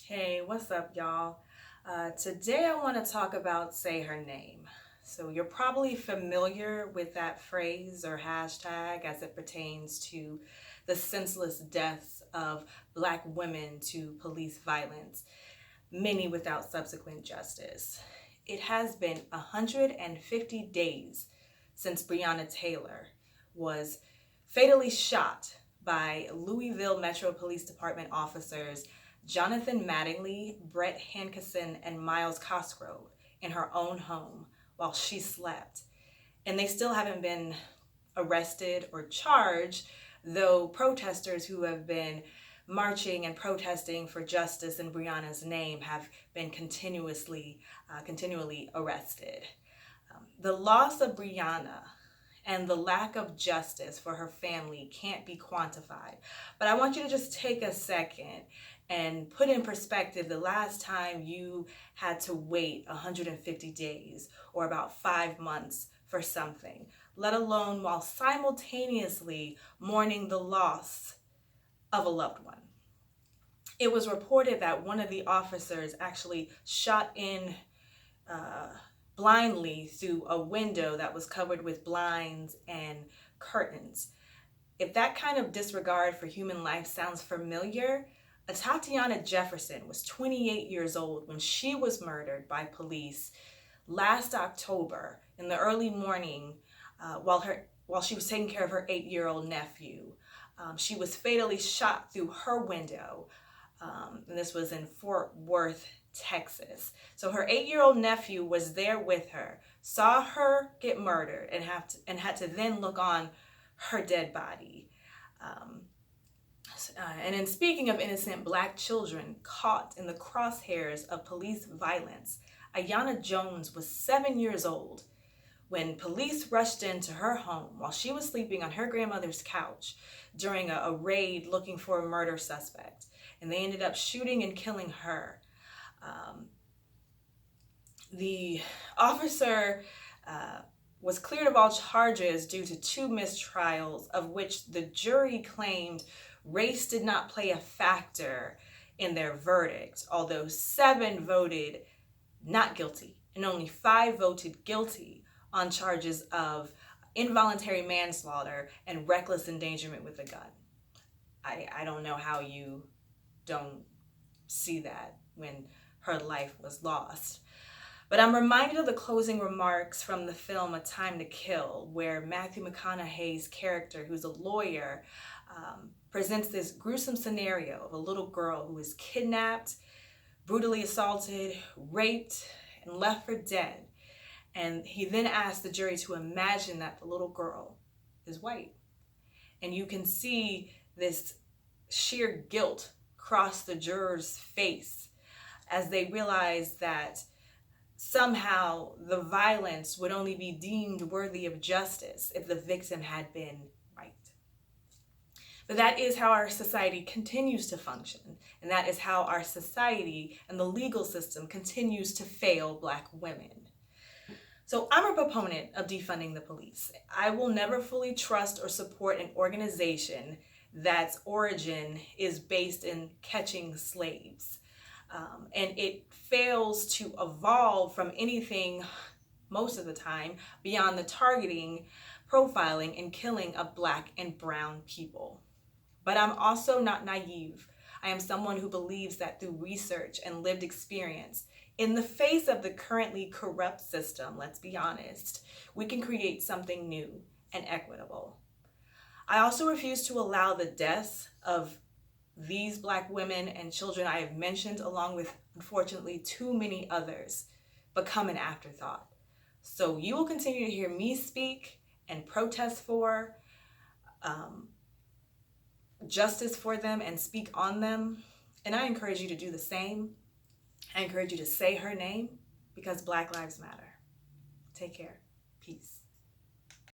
Hey, what's up, y'all? Today I want to talk about Say Her Name. So, you're probably familiar with that phrase or hashtag as it pertains to the senseless deaths of Black women to police violence, many without subsequent justice. It has been 150 days since Breonna Taylor was fatally shot by Louisville Metro Police Department officers Jonathan Mattingly, Brett Hankerson, and Miles Cosgrove in her own home while she slept. And they still haven't been arrested or charged, though protesters who have been marching and protesting for justice in Breonna's name have been continually arrested. The loss of Breonna and the lack of justice for her family can't be quantified. But I want you to just take a second and put in perspective the last time you had to wait 150 days or about 5 months for something, let alone while simultaneously mourning the loss of a loved one. It was reported that one of the officers actually shot in blindly through a window that was covered with blinds and curtains. If that kind of disregard for human life sounds familiar, Tatiana Jefferson was 28 years old when she was murdered by police last October in the early morning while she was taking care of her 8-year-old nephew. She was fatally shot through her window, and this was in Fort Worth, Texas. So her 8-year-old nephew was there with her, saw her get murdered, and had to then look on her dead body. And in speaking of innocent Black children caught in the crosshairs of police violence, Ayanna Jones was 7 years old when police rushed into her home while she was sleeping on her grandmother's couch during a raid looking for a murder suspect. And they ended up shooting and killing her. The officer was cleared of all charges due to 2 mistrials, of which the jury claimed race did not play a factor in their verdict, although 7 voted not guilty and only 5 voted guilty on charges of involuntary manslaughter and reckless endangerment with a gun. I don't know how you don't see that when her life was lost. But I'm reminded of the closing remarks from the film A Time to Kill, where Matthew McConaughey's character, who's a lawyer, presents this gruesome scenario of a little girl who is kidnapped, brutally assaulted, raped, and left for dead. And he then asks the jury to imagine that the little girl is white. And you can see this sheer guilt cross the juror's face as they realize that somehow the violence would only be deemed worthy of justice if the victim had been white. But that is how our society continues to function, and that is how our society and the legal system continues to fail Black women. So I'm a proponent of defunding the police. I will never fully trust or support an organization that's origin is based in catching slaves. And it fails to evolve from anything, most of the time, beyond the targeting, profiling, and killing of Black and brown people. But I'm also not naive. I am someone who believes that through research and lived experience, in the face of the currently corrupt system, let's be honest, we can create something new and equitable. I also refuse to allow the deaths of these Black women and children I have mentioned, along with, unfortunately, too many others, become an afterthought. So you will continue to hear me speak and protest for justice for them and speak on them. And I encourage you to do the same. I encourage you to say her name because Black Lives Matter. Take care. Peace.